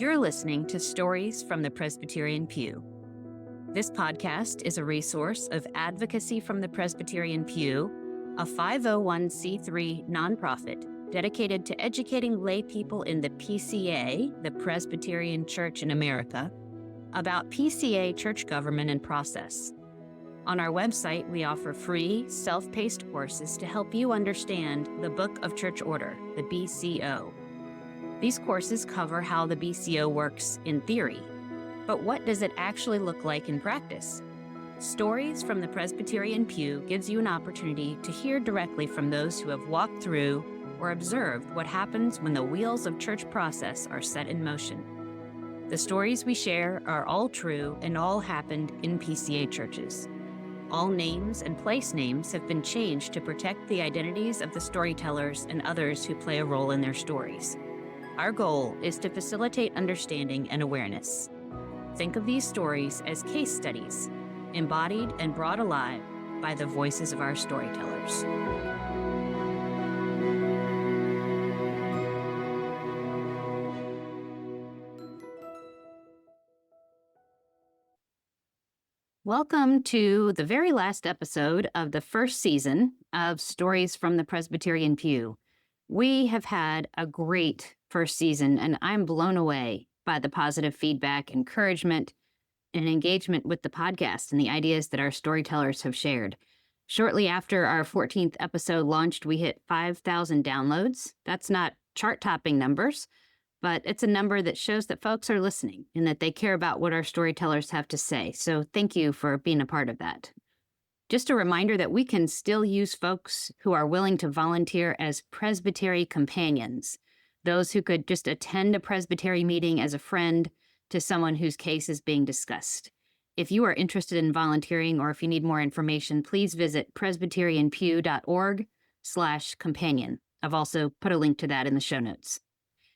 You're listening to Stories from the Presbyterian Pew. This podcast is a resource of Advocacy from the Presbyterian Pew, a 501c3 nonprofit dedicated to educating lay people in the PCA, the Presbyterian Church in America, about PCA church government and process. On our website, we offer free, self-paced courses to help you understand the Book of Church Order, the BCO. These courses cover how the BCO works in theory, but what does it actually look like in practice? Stories from the Presbyterian Pew gives you an opportunity to hear directly from those who have walked through or observed what happens when the wheels of church process are set in motion. The stories we share are all true and all happened in PCA churches. All names and place names have been changed to protect the identities of the storytellers and others who play a role in their stories. Our goal is to facilitate understanding and awareness. Think of these stories as case studies, embodied and brought alive by the voices of our storytellers. Welcome to the very last episode of the first season of Stories from the Presbyterian Pew. We have had a great first season, and I'm blown away by the positive feedback, encouragement, and engagement with the podcast and the ideas that our storytellers have shared. Shortly after our 14th episode launched, we hit 5,000 downloads. That's not chart-topping numbers, but it's a number that shows that folks are listening and that they care about what our storytellers have to say. So thank you for being a part of that. Just a reminder that we can still use folks who are willing to volunteer as presbytery companions, those who could just attend a presbytery meeting as a friend to someone whose case is being discussed. If you are interested in volunteering or if you need more information, please visit presbyterianpew.org/companion. I've also put a link to that in the show notes.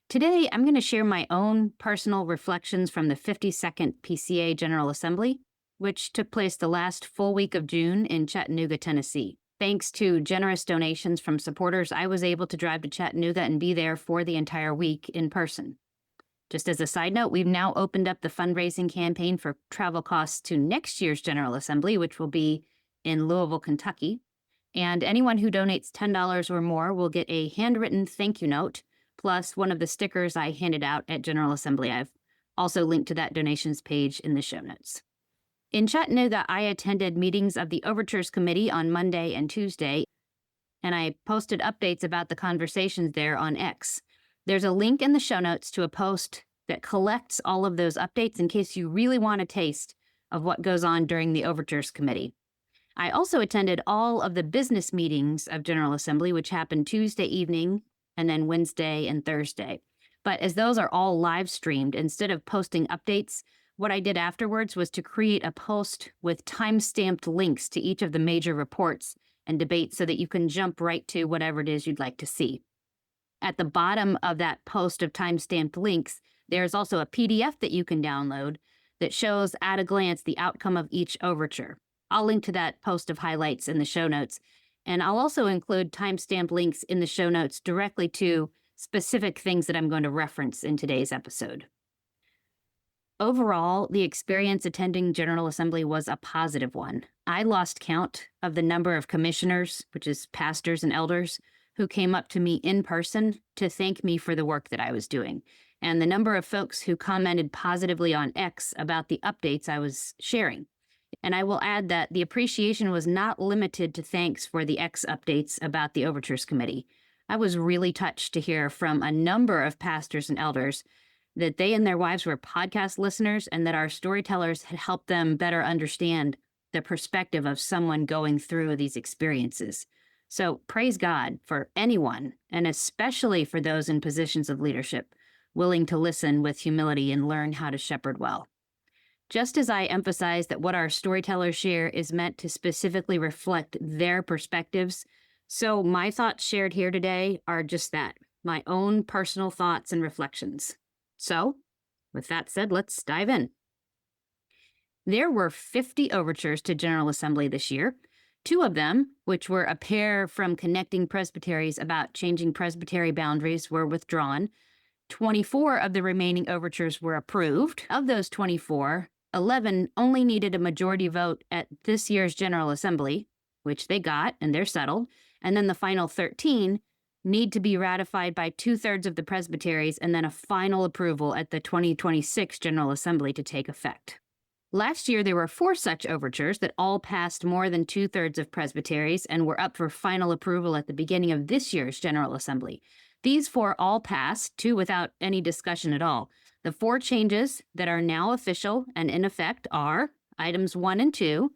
Today, I'm going to share my own personal reflections from the 52nd PCA General Assembly, which took place the last full week of June in Chattanooga, Tennessee. Thanks to generous donations from supporters, I was able to drive to Chattanooga and be there for the entire week in person. Just as a side note, we've now opened up the fundraising campaign for travel costs to next year's General Assembly, which will be in Louisville, Kentucky. And anyone who donates $10 or more will get a handwritten thank you note, plus one of the stickers I handed out at General Assembly. I've also linked to that donations page in the show notes. In Chattanooga, I attended meetings of the Overtures Committee on Monday and Tuesday, and I posted updates about the conversations there on X. There's a link in the show notes to a post that collects all of those updates in case you really want a taste of what goes on during the Overtures Committee. I also attended all of the business meetings of General Assembly, which happened Tuesday evening and then Wednesday and Thursday. But as those are all live streamed, instead of posting updates, what I did afterwards was to create a post with time-stamped links to each of the major reports and debates so that you can jump right to whatever it is you'd like to see. At the bottom of that post of time-stamped links, there's also a PDF that you can download that shows at a glance the outcome of each overture. I'll link to that post of highlights in the show notes, and I'll also include time-stamped links in the show notes directly to specific things that I'm going to reference in today's episode. Overall, the experience attending General Assembly was a positive one. I lost count of the number of commissioners, which is pastors and elders, who came up to me in person to thank me for the work that I was doing, and the number of folks who commented positively on X about the updates I was sharing. And I will add that the appreciation was not limited to thanks for the X updates about the Overtures Committee. I was really touched to hear from a number of pastors and elders that they and their wives were podcast listeners and that our storytellers had helped them better understand the perspective of someone going through these experiences. So praise God for anyone, and especially for those in positions of leadership, willing to listen with humility and learn how to shepherd well. Just as I emphasize that what our storytellers share is meant to specifically reflect their perspectives, so my thoughts shared here today are just that, my own personal thoughts and reflections. So, with that said, let's dive in. There were 50 overtures to General Assembly this year. 2 of them, which were a pair from connecting presbyteries about changing presbytery boundaries, were withdrawn, 24 of the remaining overtures were approved. Of those 24, 11 only needed a majority vote at this year's General Assembly, which they got, and they're settled. And then the final 13 need to be ratified by 2/3 of the presbyteries and then a final approval at the 2026 General Assembly to take effect. Last year, there were 4 such overtures that all passed more than 2/3 of presbyteries and were up for final approval at the beginning of this year's General Assembly. These 4 all passed, 2 without any discussion at all. The 4 changes that are now official and in effect are items 1 and 2,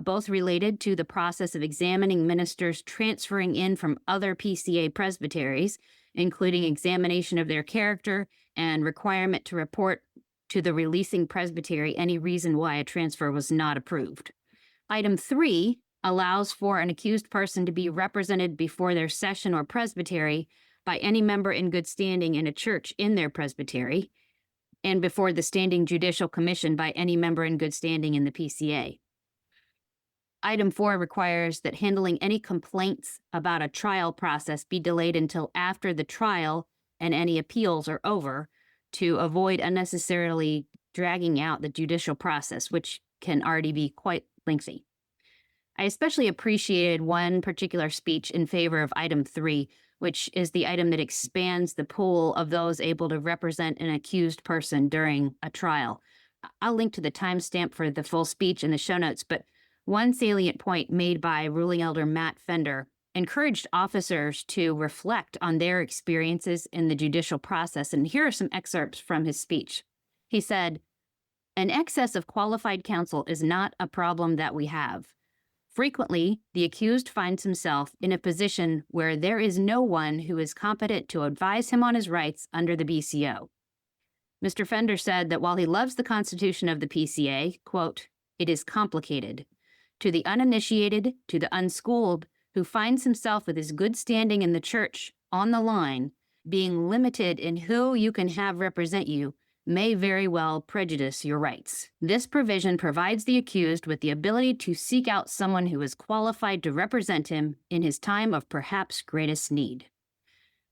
both related to the process of examining ministers transferring in from other PCA presbyteries, including examination of their character and requirement to report to the releasing presbytery any reason why a transfer was not approved. Item 3 allows for an accused person to be represented before their session or presbytery by any member in good standing in a church in their presbytery, and before the Standing Judicial Commission by any member in good standing in the PCA. Item 4 requires that handling any complaints about a trial process be delayed until after the trial and any appeals are over to avoid unnecessarily dragging out the judicial process, which can already be quite lengthy. I especially appreciated one particular speech in favor of item 3, which is the item that expands the pool of those able to represent an accused person during a trial. I'll link to the timestamp for the full speech in the show notes, but one salient point made by ruling elder Matt Fender encouraged officers to reflect on their experiences in the judicial process, and here are some excerpts from his speech. He said, "An excess of qualified counsel is not a problem that we have. Frequently, the accused finds himself in a position where there is no one who is competent to advise him on his rights under the BCO. Mr. Fender said that while he loves the Constitution of the PCA, quote, it is complicated. To the uninitiated, to the unschooled, who finds himself with his good standing in the church on the line, being limited in who you can have represent you may very well prejudice your rights. This provision provides the accused with the ability to seek out someone who is qualified to represent him in his time of perhaps greatest need."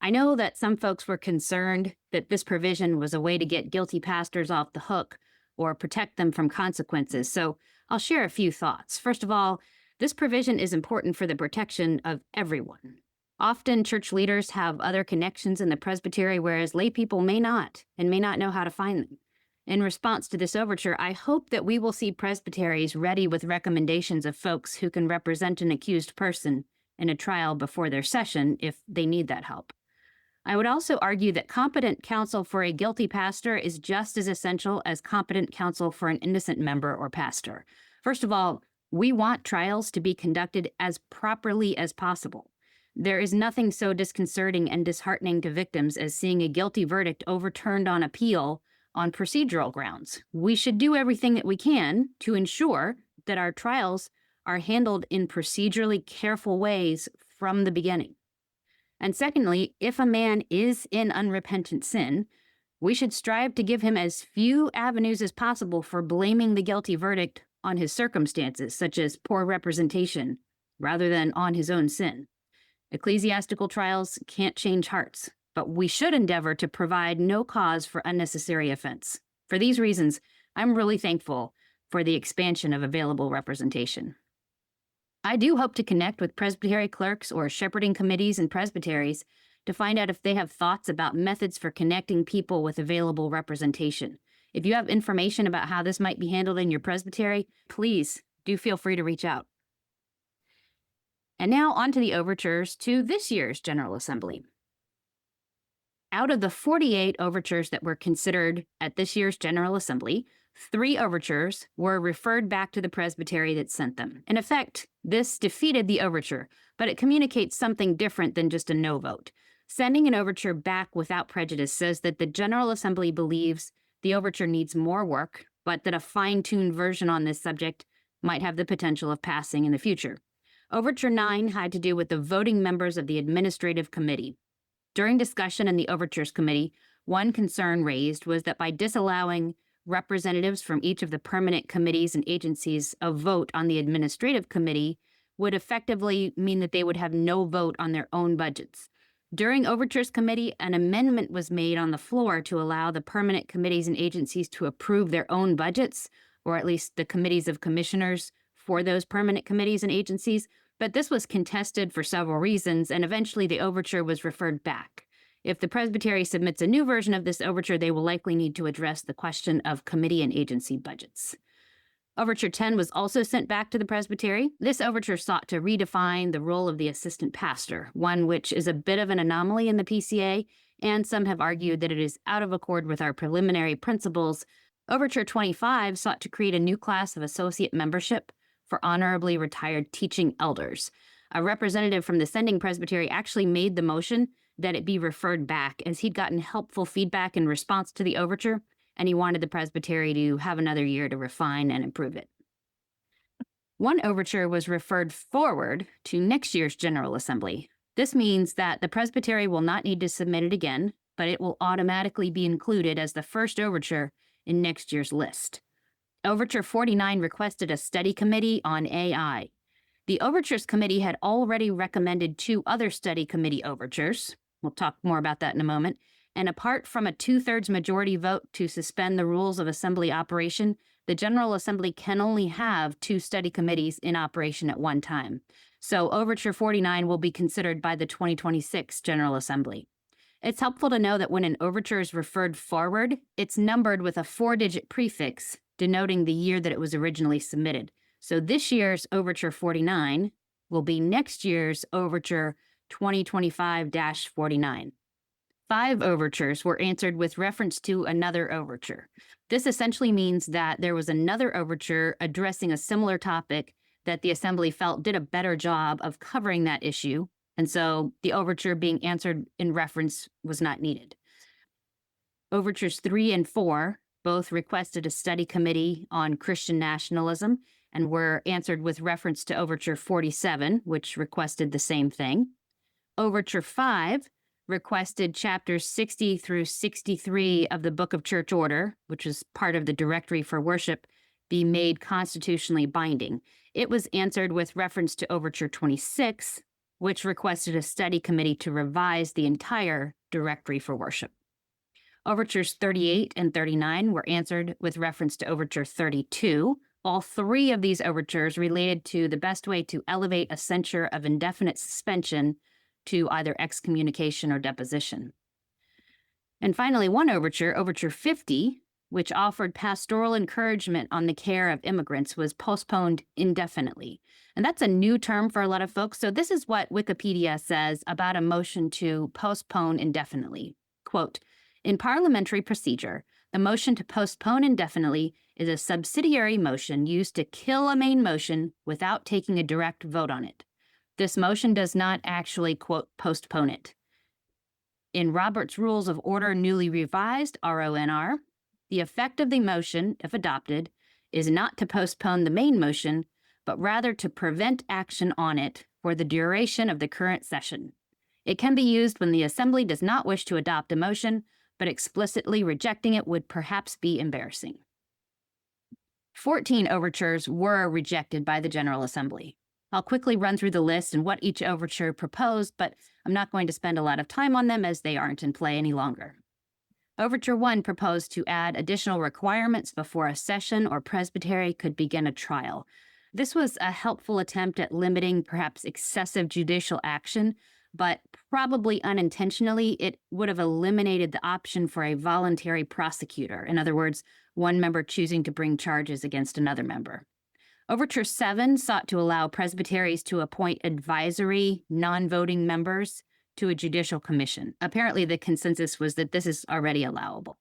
I know that some folks were concerned that this provision was a way to get guilty pastors off the hook or protect them from consequences, so I'll share a few thoughts. First of all, this provision is important for the protection of everyone. Often, church leaders have other connections in the presbytery, whereas lay people may not, and may not know how to find them. In response to this overture, I hope that we will see presbyteries ready with recommendations of folks who can represent an accused person in a trial before their session if they need that help. I would also argue that competent counsel for a guilty pastor is just as essential as competent counsel for an innocent member or pastor. First of all, we want trials to be conducted as properly as possible. There is nothing so disconcerting and disheartening to victims as seeing a guilty verdict overturned on appeal on procedural grounds. We should do everything that we can to ensure that our trials are handled in procedurally careful ways from the beginning. And secondly, if a man is in unrepentant sin, we should strive to give him as few avenues as possible for blaming the guilty verdict on his circumstances, such as poor representation, rather than on his own sin. Ecclesiastical trials can't change hearts, but we should endeavor to provide no cause for unnecessary offense. For these reasons, I'm really thankful for the expansion of available representation. I do hope to connect with presbytery clerks or shepherding committees and presbyteries to find out if they have thoughts about methods for connecting people with available representation. If you have information about how this might be handled in your presbytery, please do feel free to reach out. And now on to the overtures to this year's General Assembly. Out of the 48 overtures that were considered at this year's General Assembly, 3 overtures were referred back to the presbytery that sent them. In effect, this defeated the overture, but it communicates something different than just a no vote. Sending an overture back without prejudice says that the General Assembly believes the overture needs more work, but that a fine-tuned version on this subject might have the potential of passing in the future. Overture 9 had to do with the voting members of the Administrative Committee. During discussion in the Overtures Committee, one concern raised was that by disallowing representatives from each of the permanent committees and agencies a vote on the Administrative Committee would effectively mean that they would have no vote on their own budgets. During Overtures Committee, an amendment was made on the floor to allow the permanent committees and agencies to approve their own budgets, or at least the committees of commissioners for those permanent committees and agencies. But this was contested for several reasons, and eventually the overture was referred back. If the Presbytery submits a new version of this overture, they will likely need to address the question of committee and agency budgets. Overture 10 was also sent back to the Presbytery. This overture sought to redefine the role of the assistant pastor, one which is a bit of an anomaly in the PCA, and some have argued that it is out of accord with our preliminary principles. Overture 25 sought to create a new class of associate membership for honorably retired teaching elders. A representative from the sending presbytery actually made the motion that it be referred back, as he'd gotten helpful feedback in response to the overture, and he wanted the presbytery to have another year to refine and improve it. One overture was referred forward to next year's General Assembly. This means that the presbytery will not need to submit it again, but it will automatically be included as the first overture in next year's list. Overture 49 requested a study committee on AI. The Overtures Committee had already recommended 2 other study committee overtures. We'll talk more about that in a moment. And apart from a 2/3 majority vote to suspend the rules of assembly operation, the General Assembly can only have 2 study committees in operation at one time. So Overture 49 will be considered by the 2026 General Assembly. It's helpful to know that when an overture is referred forward, it's numbered with a 4-digit prefix denoting the year that it was originally submitted. So this year's Overture 49 will be next year's Overture 2025-49. 5 overtures were answered with reference to another overture. This essentially means that there was another overture addressing a similar topic that the Assembly felt did a better job of covering that issue, and so the overture being answered in reference was not needed. Overtures 3 and 4 both requested a study committee on Christian nationalism and were answered with reference to Overture 47, which requested the same thing. Overture 5 requested chapters 60 through 63 of the Book of Church Order, which is part of the Directory for Worship, be made constitutionally binding. It was answered with reference to Overture 26, which requested a study committee to revise the entire Directory for Worship. Overtures 38 and 39 were answered with reference to Overture 32. All 3 of these overtures related to the best way to elevate a censure of indefinite suspension to either excommunication or deposition. And finally, one overture, Overture 50, which offered pastoral encouragement on the care of immigrants, was postponed indefinitely. And that's a new term for a lot of folks. So this is what Wikipedia says about a motion to postpone indefinitely. Quote, "In parliamentary procedure, the motion to postpone indefinitely is a subsidiary motion used to kill a main motion without taking a direct vote on it. This motion does not actually, quote, postpone it. In Robert's Rules of Order newly revised, RONR, the effect of the motion, if adopted, is not to postpone the main motion, but rather to prevent action on it for the duration of the current session. It can be used when the Assembly does not wish to adopt a motion, but explicitly rejecting it would perhaps be embarrassing." 14 overtures were rejected by the General Assembly. I'll quickly run through the list and what each overture proposed, but I'm not going to spend a lot of time on them as they aren't in play any longer. Overture 1 proposed to add additional requirements before a session or presbytery could begin a trial. This was a helpful attempt at limiting perhaps excessive judicial action, but probably unintentionally, it would have eliminated the option for a voluntary prosecutor. In other words, one member choosing to bring charges against another member. Overture 7 sought to allow presbyteries to appoint advisory, non-voting members to a judicial commission. Apparently, the consensus was that this is already allowable.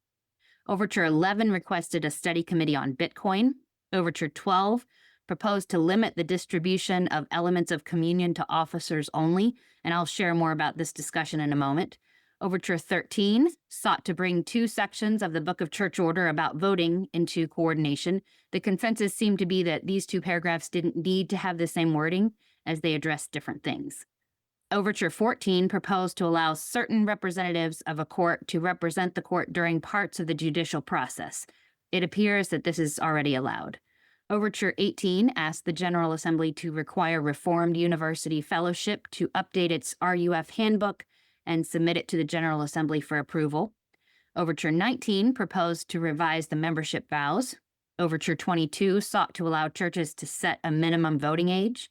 Overture 11 requested a study committee on Bitcoin. Overture 12 proposed to limit the distribution of elements of communion to officers only, and I'll share more about this discussion in a moment. Overture 13 sought to bring 2 sections of the Book of Church Order about voting into coordination. The consensus seemed to be that these 2 paragraphs didn't need to have the same wording as they addressed different things. Overture 14 proposed to allow certain representatives of a court to represent the court during parts of the judicial process. It appears that this is already allowed. Overture 18 asked the General Assembly to require Reformed University Fellowship to update its RUF handbook and submit it to the General Assembly for approval. Overture 19 proposed to revise the membership vows. Overture 22 sought to allow churches to set a minimum voting age.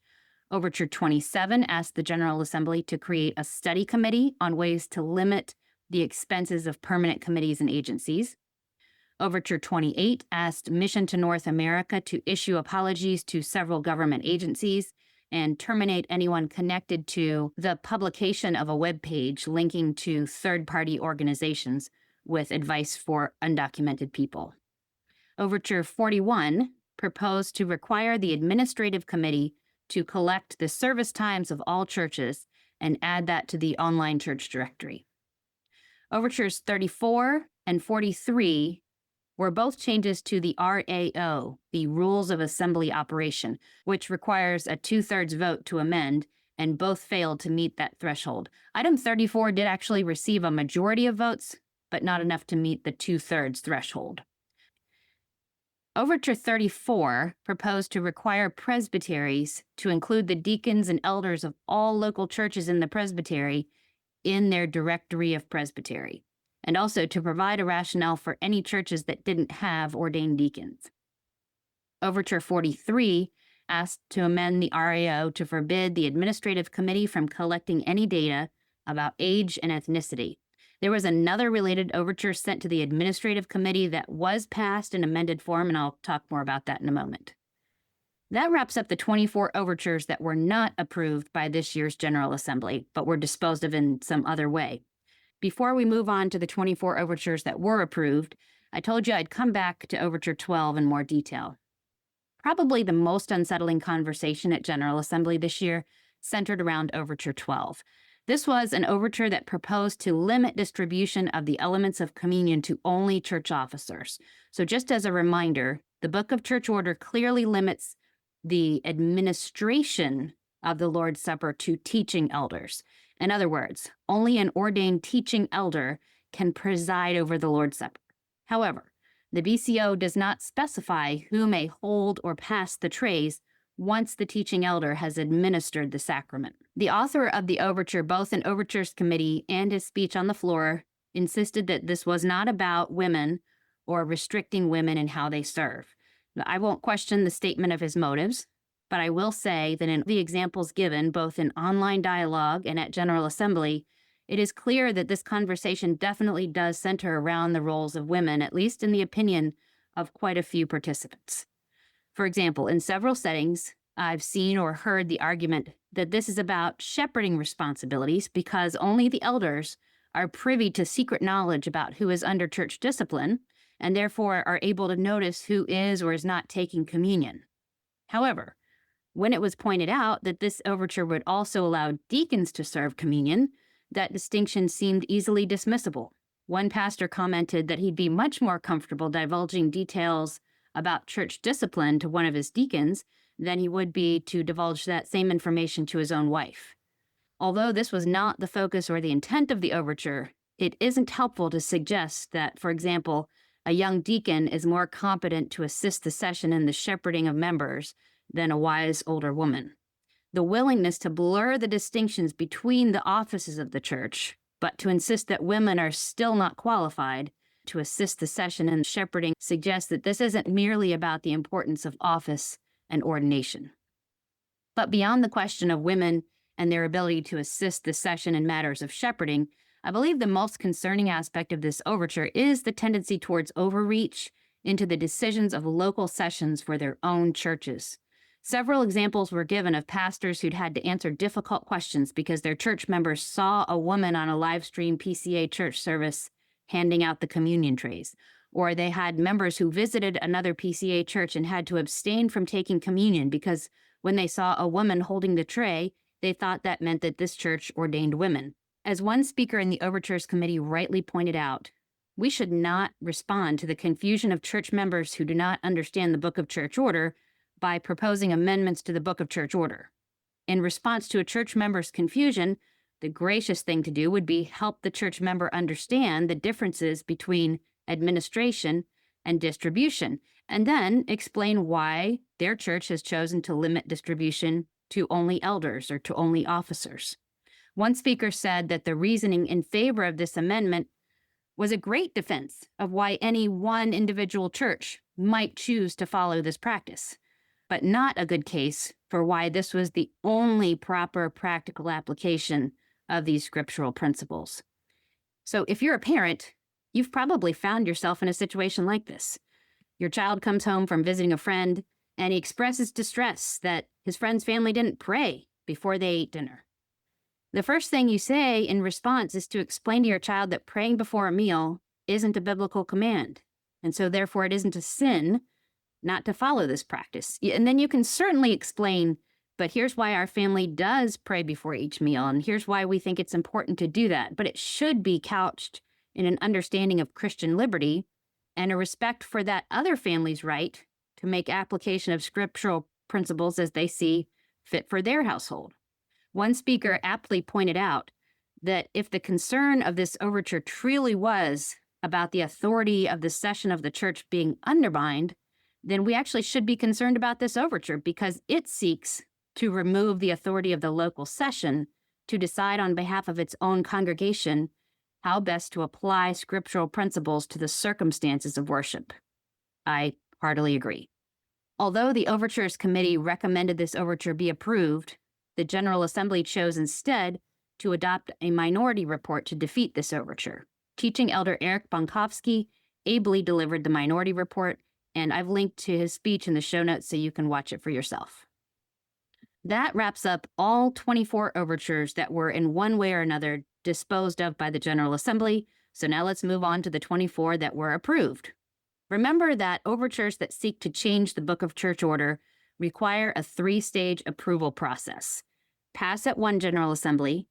Overture 27 asked the General Assembly to create a study committee on ways to limit the expenses of permanent committees and agencies. Overture 28 asked Mission to North America to issue apologies to several government agencies and terminate anyone connected to the publication of a web page linking to third-party organizations with advice for undocumented people. Overture 41 proposed to require the administrative committee to collect the service times of all churches and add that to the online church directory. Overtures 34 and 43 were both changes to the RAO, the Rules of Assembly Operation, which requires a 2/3 vote to amend, and both failed to meet that threshold. Item 34 did actually receive a majority of votes, but not enough to meet the 2/3 threshold. Overture 34 proposed to require presbyteries to include the deacons and elders of all local churches in the presbytery in their directory of presbytery, and also to provide a rationale for any churches that didn't have ordained deacons. Overture 43 asked to amend the RAO to forbid the administrative committee from collecting any data about age and ethnicity. There was another related overture sent to the administrative committee that was passed in amended form, and I'll talk more about that in a moment. That wraps up the 24 overtures that were not approved by this year's General Assembly, but were disposed of in some other way. Before we move on to the 24 overtures that were approved, I told you I'd come back to Overture 12 in more detail. Probably the most unsettling conversation at General Assembly this year centered around Overture 12. This was an overture that proposed to limit distribution of the elements of communion to only church officers. So just as a reminder, the Book of Church Order clearly limits the administration of the Lord's Supper to teaching elders. In other words, only an ordained teaching elder can preside over the Lord's Supper. However, the BCO does not specify who may hold or pass the trays once the teaching elder has administered the sacrament. The author of the overture, both in Overtures Committee and his speech on the floor, insisted that this was not about women or restricting women in how they serve. I won't question the statement of his motives, but I will say that in the examples given, both in online dialogue and at General Assembly, it is clear that this conversation definitely does center around the roles of women, at least in the opinion of quite a few participants. For example, in several settings, I've seen or heard the argument that this is about shepherding responsibilities because only the elders are privy to secret knowledge about who is under church discipline and therefore are able to notice who is or is not taking communion. However, when it was pointed out that this overture would also allow deacons to serve communion, that distinction seemed easily dismissible. One pastor commented that he'd be much more comfortable divulging details about church discipline to one of his deacons than he would be to divulge that same information to his own wife. Although this was not the focus or the intent of the overture, it isn't helpful to suggest that, for example, a young deacon is more competent to assist the session in the shepherding of members than a wise older woman. The willingness to blur the distinctions between the offices of the church, but to insist that women are still not qualified to assist the session in shepherding suggests that this isn't merely about the importance of office and ordination. But beyond the question of women and their ability to assist the session in matters of shepherding, I believe the most concerning aspect of this overture is the tendency towards overreach into the decisions of local sessions for their own churches. Several examples were given of pastors who'd had to answer difficult questions because their church members saw a woman on a live stream PCA church service handing out the communion trays, or they had members who visited another PCA church and had to abstain from taking communion because when they saw a woman holding the tray, they thought that meant that this church ordained women. As one speaker in the Overtures Committee rightly pointed out, we should not respond to the confusion of church members who do not understand the Book of Church Order by proposing amendments to the Book of Church Order. In response to a church member's confusion, the gracious thing to do would be help the church member understand the differences between administration and distribution, and then explain why their church has chosen to limit distribution to only elders or to only officers. One speaker said that the reasoning in favor of this amendment was a great defense of why any one individual church might choose to follow this practice, but not a good case for why this was the only proper practical application of these scriptural principles. So if you're a parent, you've probably found yourself in a situation like this. Your child comes home from visiting a friend and he expresses distress that his friend's family didn't pray before they ate dinner. The first thing you say in response is to explain to your child that praying before a meal isn't a biblical command, and so therefore it isn't a sin not to follow this practice. And then you can certainly explain, but here's why our family does pray before each meal, and here's why we think it's important to do that. But it should be couched in an understanding of Christian liberty and a respect for that other family's right to make application of scriptural principles as they see fit for their household. One speaker aptly pointed out that if the concern of this overture truly was about the authority of the session of the church being undermined, then we actually should be concerned about this overture because it seeks to remove the authority of the local session to decide on behalf of its own congregation how best to apply scriptural principles to the circumstances of worship. I heartily agree. Although the Overtures Committee recommended this overture be approved, the General Assembly chose instead to adopt a minority report to defeat this overture. Teaching elder Eric Bonkowski ably delivered the minority report, and I've linked to his speech in the show notes so you can watch it for yourself. That wraps up all 24 overtures that were in one way or another disposed of by the General Assembly, so now let's move on to the 24 that were approved. Remember that overtures that seek to change the Book of Church Order require a 3-stage approval process. Pass at one General Assembly,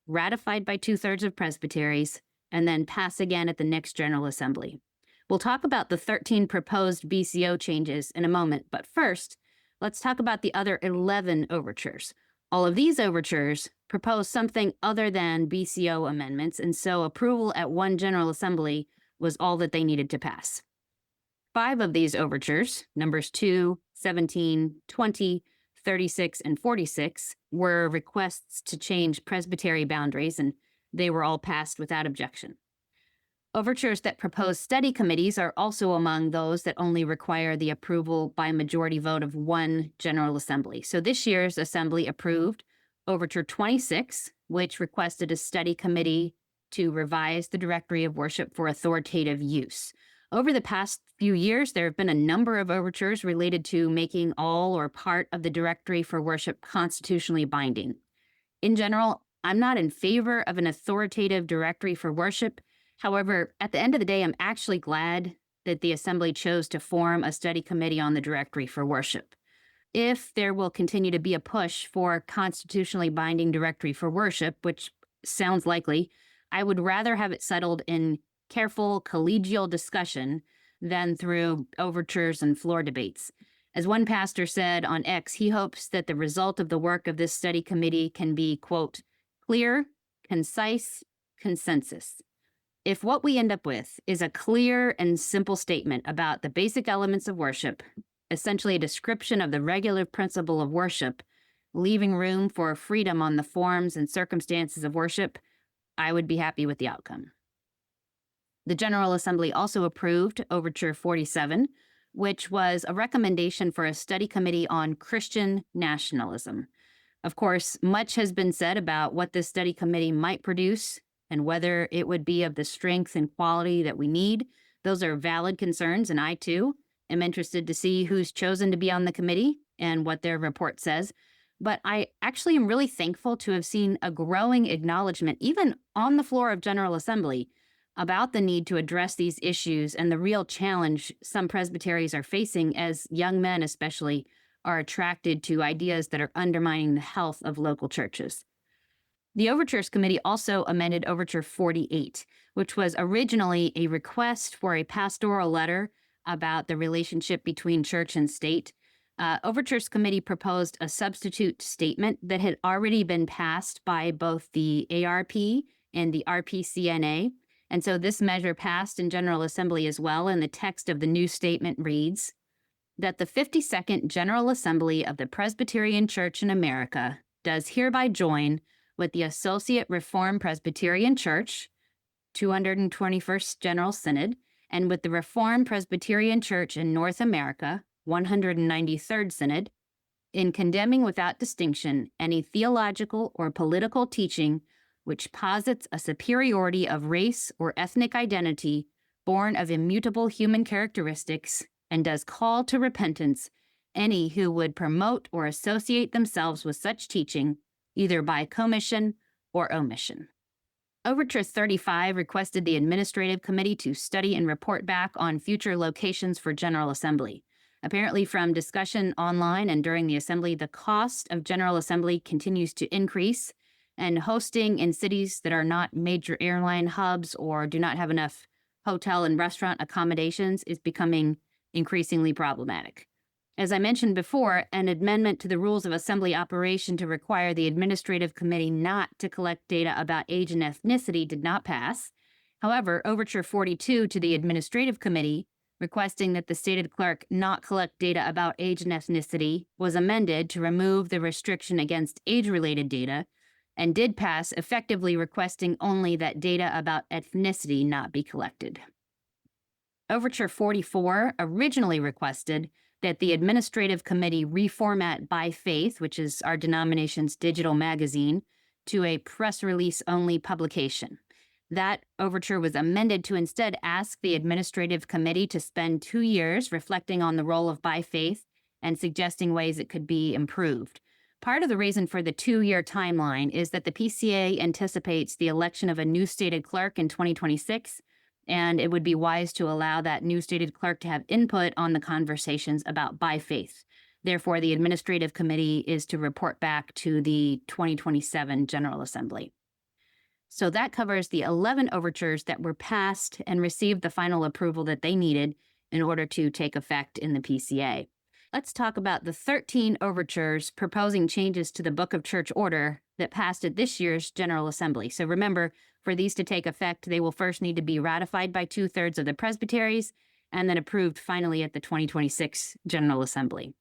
ratified by 2/3 of presbyteries, and then pass again at the next General Assembly. We'll talk about the 13 proposed BCO changes in a moment, but first, let's talk about the other 11 overtures. All of these overtures propose something other than BCO amendments, and so approval at one General Assembly was all that they needed to pass. 5 of these overtures, numbers 2, 17, 20, 36, and 46, were requests to change presbytery boundaries, and they were all passed without objection. Overtures that propose study committees are also among those that only require the approval by majority vote of one General Assembly. So this year's Assembly approved Overture 26, which requested a study committee to revise the Directory of Worship for authoritative use. Over the past few years, there have been a number of overtures related to making all or part of the Directory for Worship constitutionally binding. In general, I'm not in favor of an authoritative directory for worship. However, at the end of the day, I'm actually glad that the Assembly chose to form a study committee on the Directory for Worship. If there will continue to be a push for constitutionally binding Directory for Worship, which sounds likely, I would rather have it settled in careful collegial discussion than through overtures and floor debates. As one pastor said on X, he hopes that the result of the work of this study committee can be, quote, clear, concise, consensus. If what we end up with is a clear and simple statement about the basic elements of worship, essentially a description of the regular principle of worship, leaving room for freedom on the forms and circumstances of worship, I would be happy with the outcome. The General Assembly also approved Overture 47, which was a recommendation for a study committee on Christian nationalism. Of course, much has been said about what this study committee might produce and whether it would be of the strength and quality that we need. Those are valid concerns, and I, too, am interested to see who's chosen to be on the committee and what their report says. But I actually am really thankful to have seen a growing acknowledgement, even on the floor of General Assembly, about the need to address these issues and the real challenge some presbyteries are facing as young men especially are attracted to ideas that are undermining the health of local churches. The Overtures Committee also amended Overture 48, which was originally a request for a pastoral letter about the relationship between church and state. Overtures Committee proposed a substitute statement that had already been passed by both the ARP and the RPCNA. And so this measure passed in General Assembly as well, and the text of the new statement reads that the 52nd General Assembly of the Presbyterian Church in America does hereby join with the Associate Reformed Presbyterian Church, 221st General Synod, and with the Reformed Presbyterian Church in North America, 193rd Synod, in condemning without distinction any theological or political teaching which posits a superiority of race or ethnic identity born of immutable human characteristics, and does call to repentance any who would promote or associate themselves with such teaching, either by commission or omission. Overture 35 requested the Administrative Committee to study and report back on future locations for General Assembly. Apparently, from discussion online and during the Assembly, the cost of General Assembly continues to increase, and hosting in cities that are not major airline hubs or do not have enough hotel and restaurant accommodations is becoming increasingly problematic. As I mentioned before, an amendment to the Rules of Assembly Operation to require the Administrative Committee not to collect data about age and ethnicity did not pass. However, Overture 42 to the Administrative Committee, requesting that the stated clerk not collect data about age and ethnicity, was amended to remove the restriction against age-related data, and did pass, effectively requesting only that data about ethnicity not be collected. Overture 44 originally requested that the Administrative Committee reformat By Faith, which is our denomination's digital magazine, to a press release-only publication. That overture was amended to instead ask the Administrative Committee to spend 2 years reflecting on the role of By Faith and suggesting ways it could be improved. Part of the reason for the 2-year timeline is that the PCA anticipates the election of a new stated clerk in 2026, and it would be wise to allow that new stated clerk to have input on the conversations about By Faith. Therefore, the Administrative Committee is to report back to the 2027 General Assembly. So that covers the 11 overtures that were passed and received the final approval that they needed in order to take effect in the PCA. Let's talk about the 13 overtures proposing changes to the Book of Church Order that passed at this year's General Assembly. So remember, for these to take effect, they will first need to be ratified by 2/3 of the presbyteries and then approved finally at the 2026 General Assembly.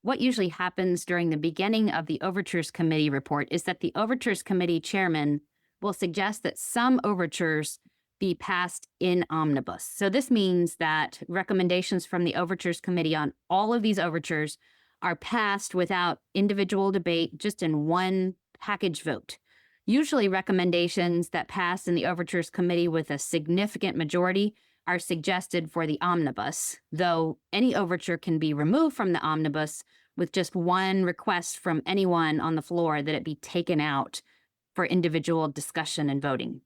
What usually happens during the beginning of the Overtures Committee report is that the Overtures Committee chairman will suggest that some overtures be passed in omnibus. So this means that recommendations from the Overtures Committee on all of these overtures are passed without individual debate, just in one package vote. Usually recommendations that pass in the Overtures Committee with a significant majority are suggested for the omnibus, though any overture can be removed from the omnibus with just one request from anyone on the floor that it be taken out for individual discussion and voting.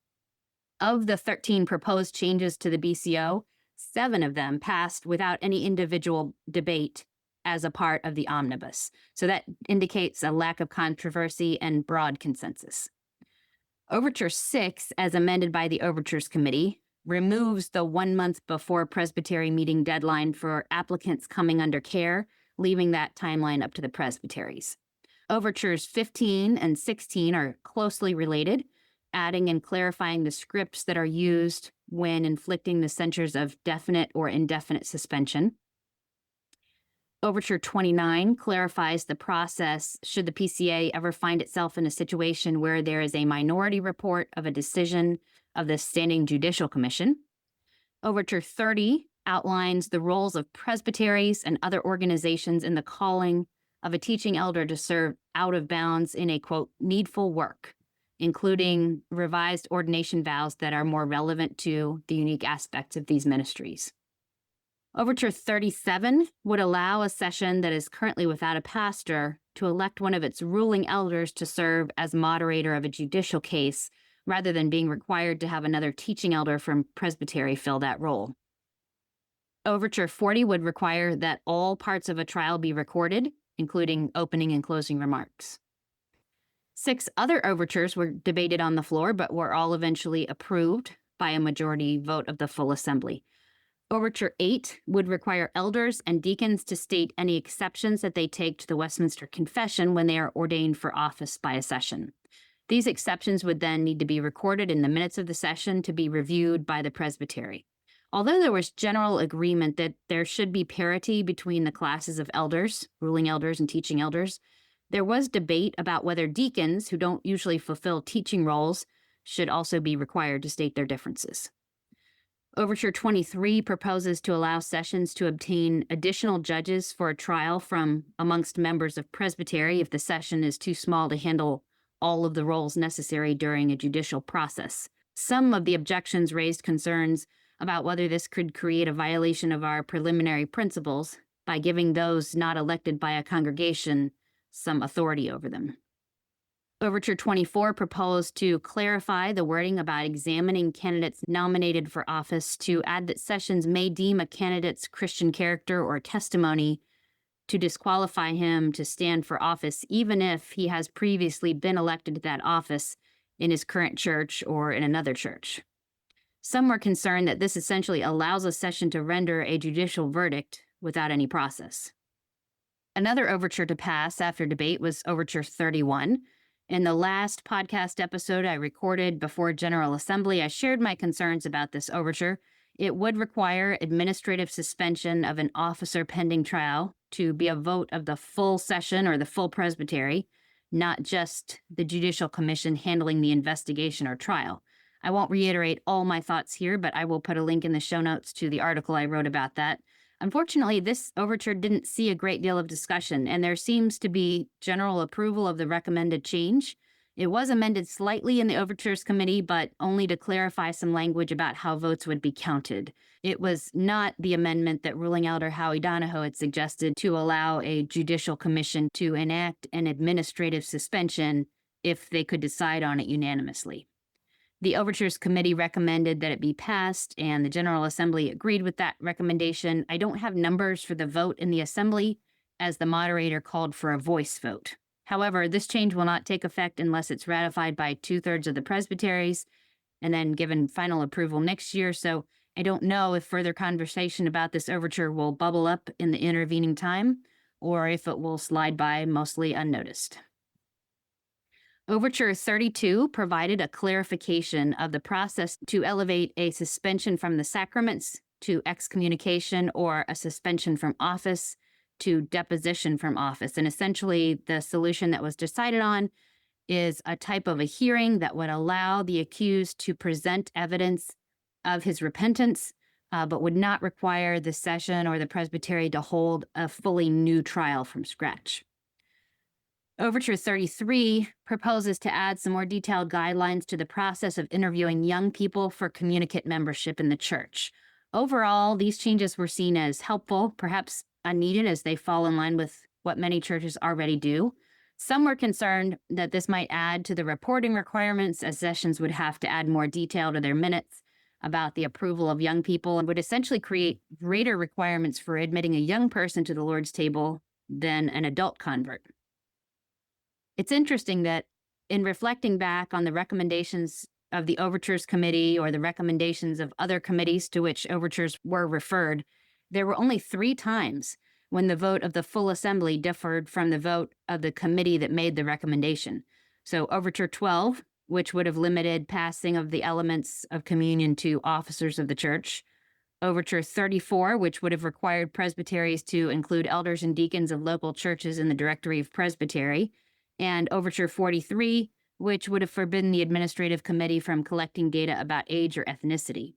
Of the 13 proposed changes to the BCO, 7 of them passed without any individual debate as a part of the omnibus. So that indicates a lack of controversy and broad consensus. Overture 6, as amended by the Overtures Committee, removes the 1 month before presbytery meeting deadline for applicants coming under care, leaving that timeline up to the presbyteries. Overtures 15 and 16 are closely related, adding and clarifying the scripts that are used when inflicting the censures of definite or indefinite suspension. Overture 29 clarifies the process should the PCA ever find itself in a situation where there is a minority report of a decision of the Standing Judicial Commission. Overture 30 outlines the roles of presbyteries and other organizations in the calling of a teaching elder to serve out of bounds in a, quote, needful work, including revised ordination vows that are more relevant to the unique aspects of these ministries. Overture 37 would allow a session that is currently without a pastor to elect one of its ruling elders to serve as moderator of a judicial case, rather than being required to have another teaching elder from presbytery fill that role. Overture 40 would require that all parts of a trial be recorded, including opening and closing remarks. 6 other overtures were debated on the floor, but were all eventually approved by a majority vote of the full assembly. Overture 8 would require elders and deacons to state any exceptions that they take to the Westminster Confession when they are ordained for office by a session. These exceptions would then need to be recorded in the minutes of the session to be reviewed by the presbytery. Although there was general agreement that there should be parity between the classes of elders, ruling elders and teaching elders, There was debate about whether deacons, who don't usually fulfill teaching roles, should also be required to state their differences. Overture 23 proposes to allow sessions to obtain additional judges for a trial from amongst members of presbytery if the session is too small to handle all of the roles necessary during a judicial process. Some of the objections raised concerns about whether this could create a violation of our preliminary principles by giving those not elected by a congregation some authority over them. Overture 24 proposed to clarify the wording about examining candidates nominated for office to add that sessions may deem a candidate's Christian character or testimony to disqualify him to stand for office, even if he has previously been elected to that office in his current church or in another church. Some were concerned that this essentially allows a session to render a judicial verdict without any process. Another overture to pass after debate was Overture 31. In the last podcast episode I recorded before General Assembly, I shared my concerns about this overture. It would require administrative suspension of an officer pending trial to be a vote of the full session or the full presbytery, not just the Judicial Commission handling the investigation or trial. I won't reiterate all my thoughts here, but I will put a link in the show notes to the article I wrote about that. Unfortunately, this overture didn't see a great deal of discussion, and there seems to be general approval of the recommended change. It was amended slightly in the Overtures Committee, but only to clarify some language about how votes would be counted. It was not the amendment that ruling elder Howie Donahoe had suggested to allow a judicial commission to enact an administrative suspension if they could decide on it unanimously. The Overtures Committee recommended that it be passed, and the General Assembly agreed with that recommendation. I don't have numbers for the vote in the Assembly, as the moderator called for a voice vote. However, this change will not take effect unless it's ratified by 2/3 of the presbyteries and then given final approval next year, so I don't know if further conversation about this overture will bubble up in the intervening time, or if it will slide by mostly unnoticed. Overture 32 provided a clarification of the process to elevate a suspension from the sacraments to excommunication or a suspension from office to deposition from office. And essentially, the solution that was decided on is a type of a hearing that would allow the accused to present evidence of his repentance, but would not require the session or the presbytery to hold a fully new trial from scratch. Overture 33 proposes to add some more detailed guidelines to the process of interviewing young people for communicant membership in the church. Overall, these changes were seen as helpful, perhaps unneeded, as they fall in line with what many churches already do. Some were concerned that this might add to the reporting requirements, as sessions would have to add more detail to their minutes about the approval of young people and would essentially create greater requirements for admitting a young person to the Lord's table than an adult convert. It's interesting that in reflecting back on the recommendations of the Overtures Committee or the recommendations of other committees to which overtures were referred, there were only 3 times when the vote of the full assembly differed from the vote of the committee that made the recommendation. So Overture 12, which would have limited passing of the elements of communion to officers of the church. Overture 34, which would have required presbyteries to include elders and deacons of local churches in the directory of presbytery. And Overture 43, which would have forbidden the administrative committee from collecting data about age or ethnicity.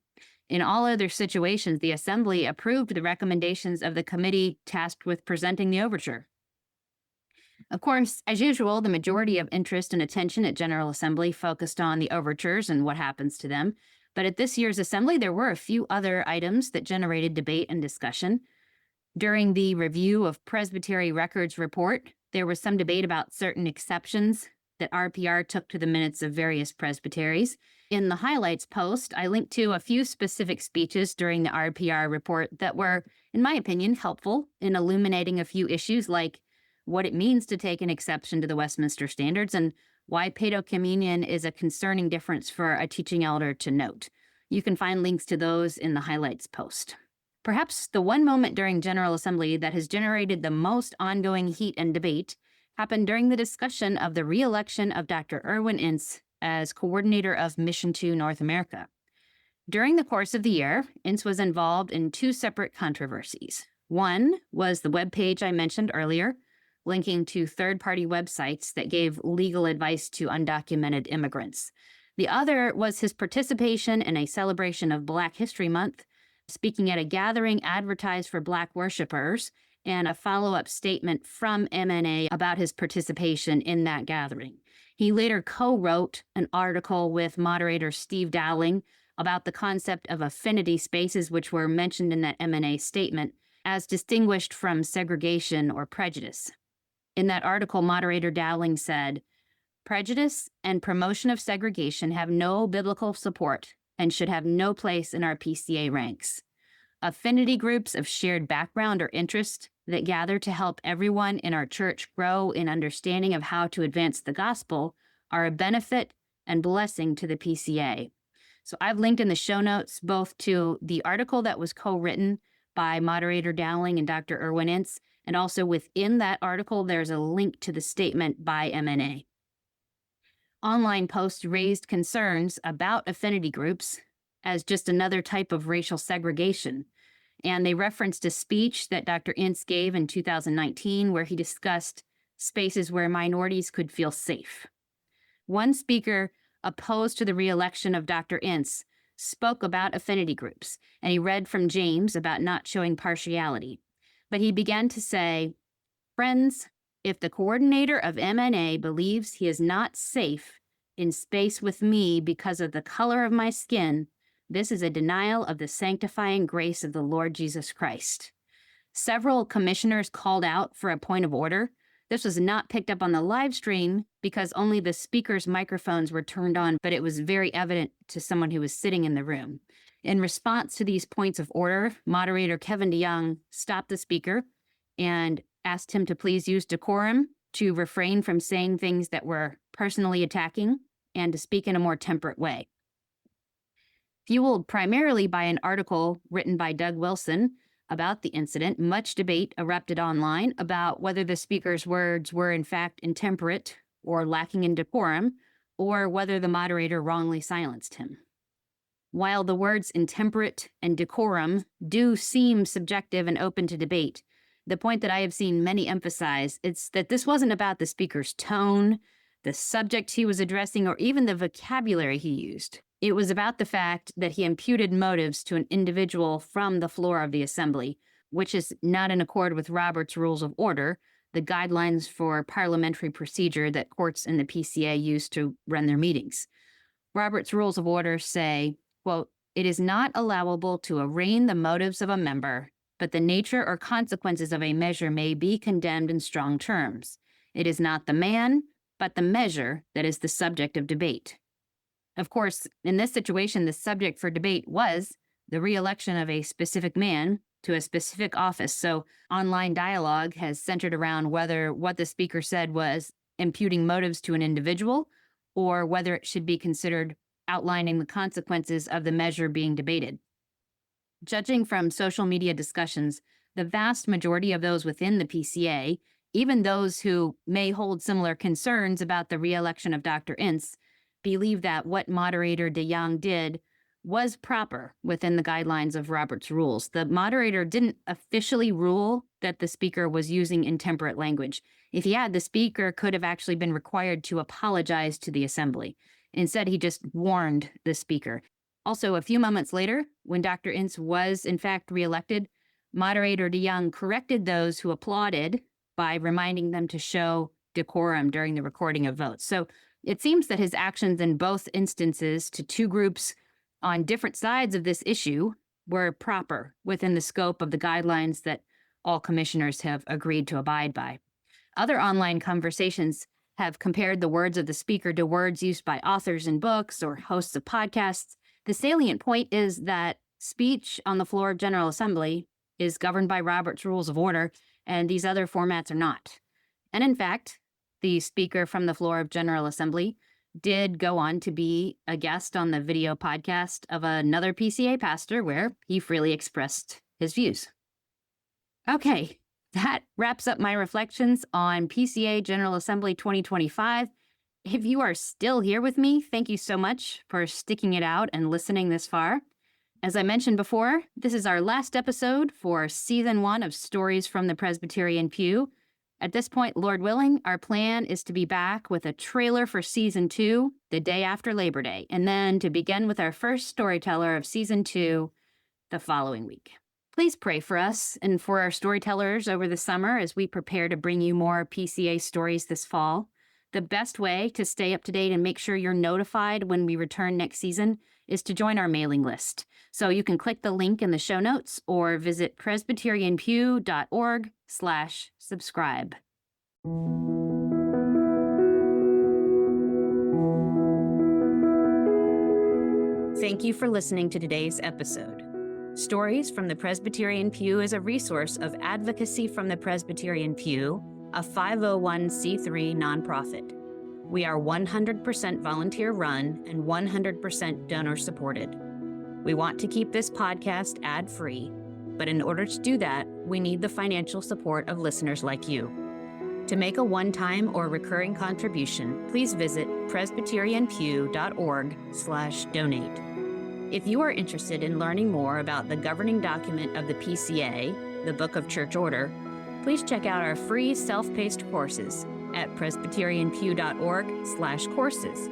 In all other situations, the Assembly approved the recommendations of the committee tasked with presenting the overture. Of course, as usual, the majority of interest and attention at General Assembly focused on the overtures and what happens to them. But at this year's Assembly, there were a few other items that generated debate and discussion. During the review of Presbytery Records report, there was some debate about certain exceptions that RPR took to the minutes of various presbyteries. In the highlights post, I linked to a few specific speeches during the RPR report that were, in my opinion, helpful in illuminating a few issues like what it means to take an exception to the Westminster Standards and why paedo communion is a concerning difference for a teaching elder to note. You can find links to those in the highlights post. Perhaps the one moment during General Assembly that has generated the most ongoing heat and debate happened during the discussion of the re-election of Dr. Erwin Ince as coordinator of Mission to North America. During the course of the year, Ince was involved in 2 separate controversies. One was the webpage I mentioned earlier, linking to third-party websites that gave legal advice to undocumented immigrants. The other was his participation in a celebration of Black History Month, speaking at a gathering advertised for Black worshipers, and a follow-up statement from MNA about his participation in that gathering. He later co-wrote an article with moderator Steve Dowling about the concept of affinity spaces, which were mentioned in that MNA statement, as distinguished from segregation or prejudice. In that article, moderator Dowling said, "Prejudice and promotion of segregation have no biblical support and should have no place in our PCA ranks. Affinity groups of shared background or interest that gather to help everyone in our church grow in understanding of how to advance the gospel are a benefit and blessing to the PCA." So I've linked in the show notes both to the article that was co-written by moderator Dowling and Dr. Erwin Ince, and also within that article, there's a link to the statement by MNA. Online posts raised concerns about affinity groups as just another type of racial segregation, and they referenced a speech that Dr. Ince gave in 2019 where he discussed spaces where minorities could feel safe. One speaker opposed to the re-election of Dr. Ince spoke about affinity groups, and he read from James about not showing partiality. But he began to say, "Friends, if the coordinator of MNA believes he is not safe in space with me because of the color of my skin, this is a denial of the sanctifying grace of the Lord Jesus Christ." Several commissioners called out for a point of order. This was not picked up on the live stream because only the speaker's microphones were turned on, but it was very evident to someone who was sitting in the room. In response to these points of order, moderator Kevin DeYoung stopped the speaker and asked him to please use decorum, to refrain from saying things that were personally attacking, and to speak in a more temperate way. Fueled primarily by an article written by Doug Wilson about the incident, much debate erupted online about whether the speaker's words were in fact intemperate or lacking in decorum, or whether the moderator wrongly silenced him. While the words intemperate and decorum do seem subjective and open to debate, the point that I have seen many emphasize is that this wasn't about the speaker's tone, the subject he was addressing, or even the vocabulary he used. It was about the fact that he imputed motives to an individual from the floor of the assembly, which is not in accord with Robert's Rules of Order, the guidelines for parliamentary procedure that courts in the PCA use to run their meetings. Robert's Rules of Order say, quote, "It is not allowable to arraign the motives of a member, but the nature or consequences of a measure may be condemned in strong terms. It is not the man, but the measure that is the subject of debate." Of course, in this situation, the subject for debate was the re-election of a specific man to a specific office. So online dialogue has centered around whether what the speaker said was imputing motives to an individual or whether it should be considered outlining the consequences of the measure being debated. Judging from social media discussions, the vast majority of those within the PCA, even those who may hold similar concerns about the re-election of Dr. Ince, believe that what moderator DeYoung did was proper within the guidelines of Robert's rules. The moderator didn't officially rule that the speaker was using intemperate language. If he had, the speaker could have actually been required to apologize to the assembly. Instead, he just warned the speaker. Also, a few moments later, when Dr. Ince was in fact reelected, moderator DeYoung corrected those who applauded by reminding them to show decorum during the recording of votes. So it seems that his actions in both instances to two groups on different sides of this issue were proper within the scope of the guidelines that all commissioners have agreed to abide by. Other online conversations have compared the words of the speaker to words used by authors in books or hosts of podcasts. The salient point is that speech on the floor of General Assembly is governed by Robert's Rules of Order, and these other formats are not. And in fact, the speaker from the floor of General Assembly did go on to be a guest on the video podcast of another PCA pastor where he freely expressed his views. Okay, that wraps up my reflections on PCA General Assembly 2025. If you are still here with me, thank you so much for sticking it out and listening this far. As I mentioned before, this is our last episode for Season 1 of Stories from the Presbyterian Pew. At this point, Lord willing, our plan is to be back with a trailer for season 2 the day after Labor Day, and then to begin with our first storyteller of season 2 the following week. Please pray for us and for our storytellers over the summer as we prepare to bring you more PCA stories this fall. The best way to stay up to date and make sure you're notified when we return next season is to join our mailing list. So you can click the link in the show notes or visit presbyterianpew.org/subscribe. Thank you for listening to today's episode. Stories from the Presbyterian Pew is a resource of Advocacy from the Presbyterian Pew, a 501c3 nonprofit. We are 100% volunteer run and 100% donor supported. We want to keep this podcast ad-free, but in order to do that, we need the financial support of listeners like you. To make a one-time or recurring contribution, please visit presbyterianpew.org/donate. If you are interested in learning more about the governing document of the PCA, the Book of Church Order, please check out our free self-paced courses at presbyterianpew.org/courses.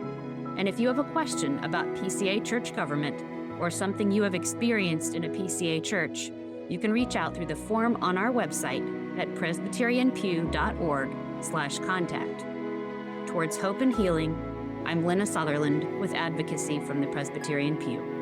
And if you have a question about PCA church government or something you have experienced in a PCA church, you can reach out through the form on our website at presbyterianpew.org/contact. Towards hope and healing, I'm Lynna Sutherland with Advocacy from the Presbyterian Pew.